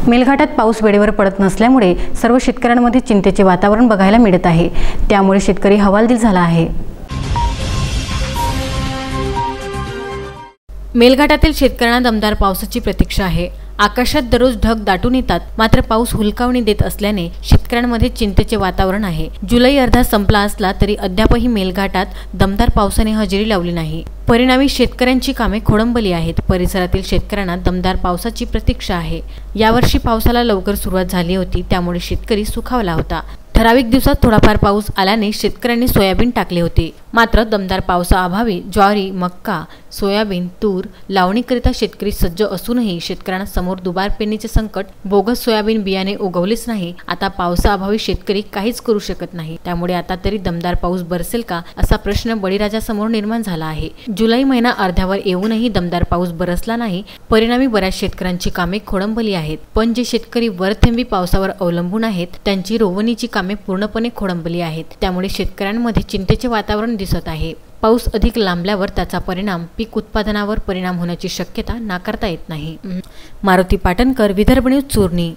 मेलघाटात पाऊस वेळेवर पडत नसल्यामुळे सर्व शेतकऱ्यांमध्ये चिंतेचे वातावरण बघायला मिळत आहे। त्यामुळे शेतकरी हवालदिल झाला आहे। मेलघाटातील शेतकऱ्यांना दमदार पावसाची प्रतीक्षा आहे। आकाशात दररोज ढग दाटून येतात, मात्र पाऊस हुलकावणी देत असल्याने शेतकऱ्यांमध्ये चिंतेचे वातावरण आहे। जुलै अर्धा संपला असला तरी अद्यापही मेलघाटात दमदार पावसाने हजेरी लावली नाही। परिणामी शेतकऱ्यांची कामे खोळंबली आहेत। परिसरातील शेतकऱ्यांना दमदार पावसाची प्रतीक्षा आहे। यावर्षी पावसाला लवकर सुरुवात झाली होती, त्यामुळे शेतकरी सुखावला होता। ठराविक दिवसात थोडाफार पाऊस आल्याने शेतकऱ्यांनी सोयाबीन टाकले होते, मात्र दमदार पावसाअभावी ज्वारी, मक्का, सोयाबीन, तूर लावणीकरिता शेतकरी सज्ज असूनही शेतकऱ्यांना समोर दुबार पेरणीचे संकट। बोगस सोयाबीन बियाणे उगवलेच नाही। आता पावसाअभावी शेतकरी काहीच करू शकत नाही। त्यामुळे आता तरी दमदार पाऊस बरसेल का असा प्रश्न बळीराजासमोर निर्माण झाला आहे। जुलै महिना अर्ध्यावर येऊनही दमदार पाऊस बरसला नाही। परिणामी बऱ्याच शेतकऱ्यांची कामे खोळंबली आहेत। पण जे शेतकरी वरथेंबी पावसावर अवलंबून आहेत त्यांची रोवणीची कामे पूर्णपणे खोळंबली आहेत। त्यामुळे शेतकऱ्यांमध्ये चिंतेचे वातावरण दिसत आहे। पाऊस अधिक लांबल्यावर त्याचा परिणाम पीक उत्पादनावर परिणाम होण्याची शक्यता नाकारता येत नाही। मारुती पाटणकर, विदर्भ न्यूज, चूरणी।